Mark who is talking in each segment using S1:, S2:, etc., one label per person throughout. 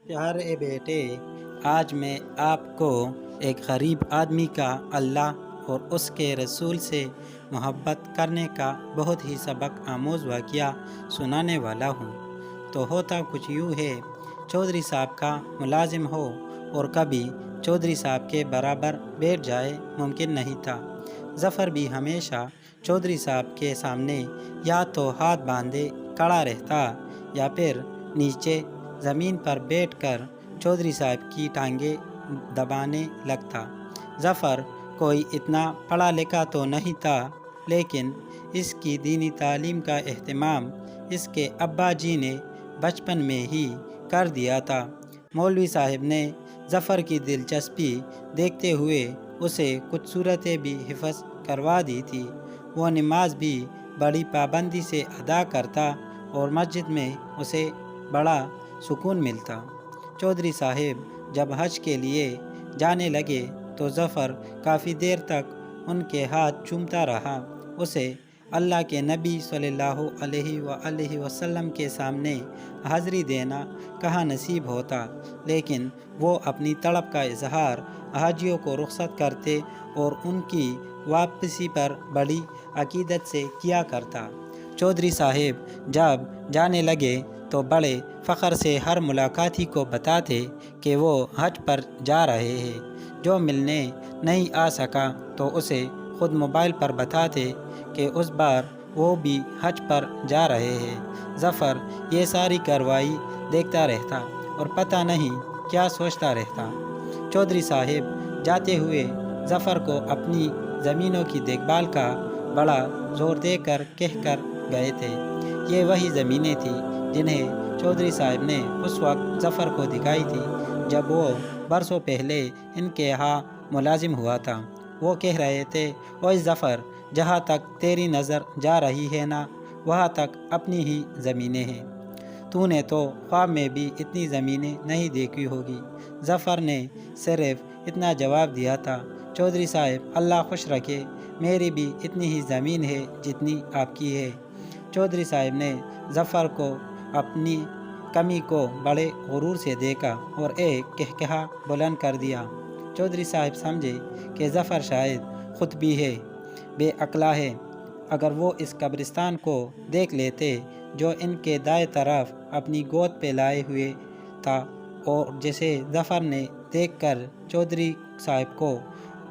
S1: پیارے بیٹے، آج میں آپ کو ایک غریب آدمی کا اللہ اور اس کے رسول سے محبت کرنے کا بہت ہی سبق آموز واقعہ سنانے والا ہوں۔ تو ہوتا کچھ یوں ہے، چودھری صاحب کا ملازم ہو اور کبھی چودھری صاحب کے برابر بیٹھ جائے ممکن نہیں تھا۔ ظفر بھی ہمیشہ چودھری صاحب کے سامنے یا تو ہاتھ باندھے کھڑا رہتا یا پھر نیچے زمین پر بیٹھ کر چودھری صاحب کی ٹانگیں دبانے لگتا۔ ظفر کوئی اتنا پڑھا لکھا تو نہیں تھا، لیکن اس کی دینی تعلیم کا اہتمام اس کے ابا جی نے بچپن میں ہی کر دیا تھا۔ مولوی صاحب نے ظفر کی دلچسپی دیکھتے ہوئے اسے کچھ صورتیں بھی حفظ کروا دی تھی۔ وہ نماز بھی بڑی پابندی سے ادا کرتا اور مسجد میں اسے بڑا سکون ملتا۔ چودھری صاحب جب حج کے لیے جانے لگے تو ظفر کافی دیر تک ان کے ہاتھ چومتا رہا۔ اسے اللہ کے نبی صلی اللہ علیہ وآلہ وسلم کے سامنے حاضری دینا کہاں نصیب ہوتا، لیکن وہ اپنی طلب کا اظہار حاجیوں کو رخصت کرتے اور ان کی واپسی پر بڑی عقیدت سے کیا کرتا۔ چودھری صاحب جب جانے لگے تو بڑے فخر سے ہر ملاقاتی کو بتاتے کہ وہ حج پر جا رہے ہیں۔ جو ملنے نہیں آ سکا تو اسے خود موبائل پر بتاتے کہ اس بار وہ بھی حج پر جا رہے ہیں۔ ظفر یہ ساری کارروائی دیکھتا رہتا اور پتہ نہیں کیا سوچتا رہتا۔ چودھری صاحب جاتے ہوئے ظفر کو اپنی زمینوں کی دیکھ بھال کا بڑا زور دے کر کہہ کر گئے تھے۔ یہ وہی زمینیں تھیں جنہیں چودھری صاحب نے اس وقت ظفر کو دکھائی تھی جب وہ برسوں پہلے ان کے ہاں ملازم ہوا تھا۔ وہ کہہ رہے تھے، اوئے ظفر، جہاں تک تیری نظر جا رہی ہے نا، وہاں تک اپنی ہی زمینیں ہیں۔ تو نے تو خواب میں بھی اتنی زمینیں نہیں دیکھی ہوگی۔ ظفر نے صرف اتنا جواب دیا تھا، چودھری صاحب اللہ خوش رکھے، میری بھی اتنی ہی زمین ہے جتنی آپ کی ہے۔ چودھری صاحب نے ظفر کو اپنی کمی کو بڑے غرور سے دیکھا اور ایک کہکہا بلند کر دیا۔ چودھری صاحب سمجھے کہ ظفر شاید خود بھی ہے، بے عقلا ہے۔ اگر وہ اس قبرستان کو دیکھ لیتے جو ان کے دائیں طرف اپنی گود پہ لائے ہوئے تھا اور جسے ظفر نے دیکھ کر چودھری صاحب کو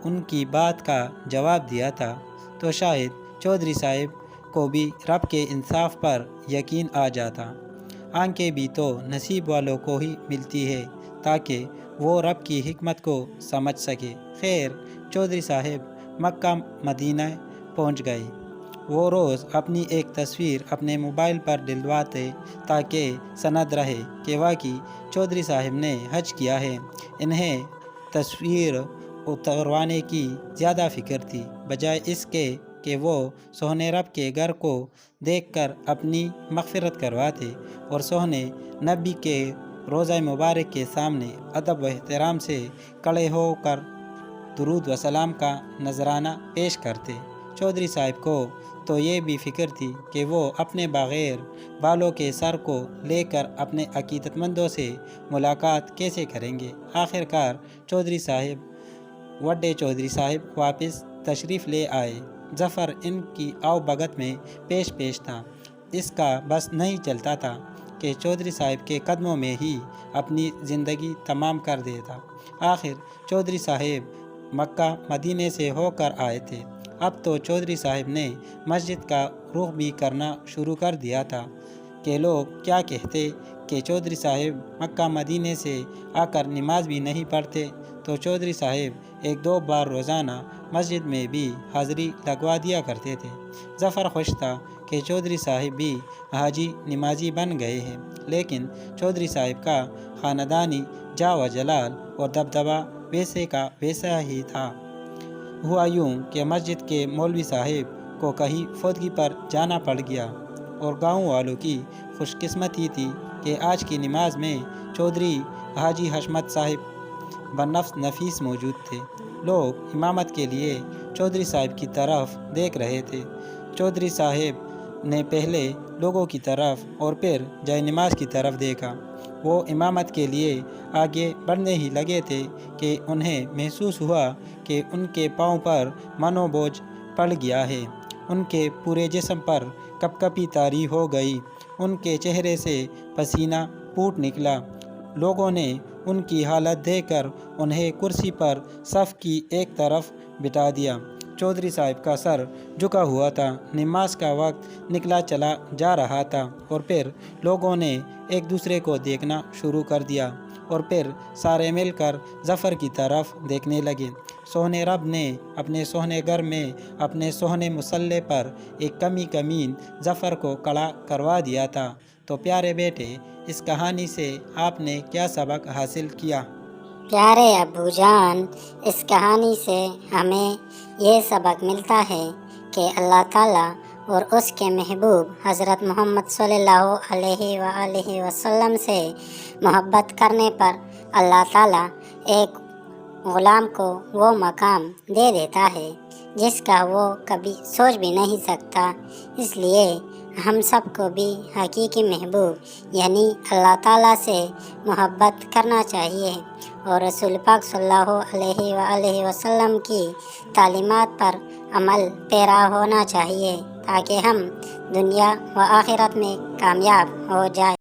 S1: ان کی بات کا جواب دیا تھا، تو شاید چودھری صاحب کو بھی رب کے انصاف پر یقین آ جاتا۔ آنکھیں بھی تو نصیب والوں کو ہی ملتی ہے تاکہ وہ رب کی حکمت کو سمجھ سکے۔ خیر، چودھری صاحب مکہ مدینہ پہنچ گئے۔ وہ روز اپنی ایک تصویر اپنے موبائل پر ڈلواتے تاکہ سند رہے کہ واقعی چودھری صاحب نے حج کیا ہے۔ انہیں تصویر اتروانے کی زیادہ فکر تھی، بجائے اس کے کہ وہ سونے رب کے گھر کو دیکھ کر اپنی مغفرت کرواتے اور سونے نبی کے روضہ مبارک کے سامنے ادب و احترام سے کھڑے ہو کر درود و سلام کا نذرانہ پیش کرتے۔ چودھری صاحب کو تو یہ بھی فکر تھی کہ وہ اپنے بغیر بالوں کے سر کو لے کر اپنے عقیدت مندوں سے ملاقات کیسے کریں گے۔ آخر کار چودھری صاحب وڈے چودھری صاحب واپس تشریف لے آئے۔ ظفر ان کی آؤ بھگت میں پیش تھا۔ اس کا بس نہیں چلتا تھا کہ چودھری صاحب کے قدموں میں ہی اپنی زندگی تمام کر دیتا۔ آخر چودھری صاحب مکہ مدینے سے ہو کر آئے تھے۔ اب تو چودھری صاحب نے مسجد کا رخ بھی کرنا شروع کر دیا تھا کہ لوگ کیا کہتے کہ چودھری صاحب مکہ مدینے سے آ کر نماز بھی نہیں پڑھتے، تو چودھری صاحب ایک دو بار روزانہ مسجد میں بھی حاضری لگوا دیا کرتے تھے۔ ظفر خوش تھا کہ چودھری صاحب بھی حاجی نمازی بن گئے ہیں، لیکن چودھری صاحب کا خاندانی جاہ و جلال اور دبدبہ ویسے کا ویسا ہی تھا۔ ہوا یوں کہ مسجد کے مولوی صاحب کو کہیں فوتگی پر جانا پڑ گیا اور گاؤں والوں کی خوش قسمتی تھی کہ آج کی نماز میں چودھری حاجی حشمت صاحب بنفس نفیس موجود تھے۔ لوگ امامت کے لیے چودھری صاحب کی طرف دیکھ رہے تھے۔ چودھری صاحب نے پہلے لوگوں کی طرف اور پھر جائے نماز کی طرف دیکھا۔ وہ امامت کے لیے آگے بڑھنے ہی لگے تھے کہ انہیں محسوس ہوا کہ ان کے پاؤں پر منو بوجھ پڑ گیا ہے۔ ان کے پورے جسم پر کپکپی طاری ہو گئی، ان کے چہرے سے پسینہ پھوٹ نکلا۔ لوگوں نے ان کی حالت دیکھ کر انہیں کرسی پر صف کی ایک طرف بٹھا دیا۔ چودھری صاحب کا سر جھکا ہوا تھا، نماز کا وقت نکلا چلا جا رہا تھا، اور پھر لوگوں نے ایک دوسرے کو دیکھنا شروع کر دیا، اور پھر سارے مل کر ظفر کی طرف دیکھنے لگے۔ سونے رب نے اپنے سونے گھر میں اپنے سونے مصلے پر ایک کمی کمین ظفر کو کھڑا کروا دیا تھا۔ تو پیارے بیٹے، اس کہانی سے آپ نے کیا سبق حاصل کیا؟
S2: پیارے ابو جان، اس کہانی سے ہمیں یہ سبق ملتا ہے کہ اللہ تعالیٰ اور اس کے محبوب حضرت محمد صلی اللہ علیہ وآلہ وسلم سے محبت کرنے پر اللہ تعالیٰ ایک غلام کو وہ مقام دے دیتا ہے جس کا وہ کبھی سوچ بھی نہیں سکتا۔ اس لیے ہم سب کو بھی حقیقی محبوب یعنی اللہ تعالیٰ سے محبت کرنا چاہیے اور رسول پاک صلی اللہ علیہ وآلہ وسلم کی تعلیمات پر عمل پیرا ہونا چاہیے تاکہ ہم دنیا و آخرت میں کامیاب ہو جائیں۔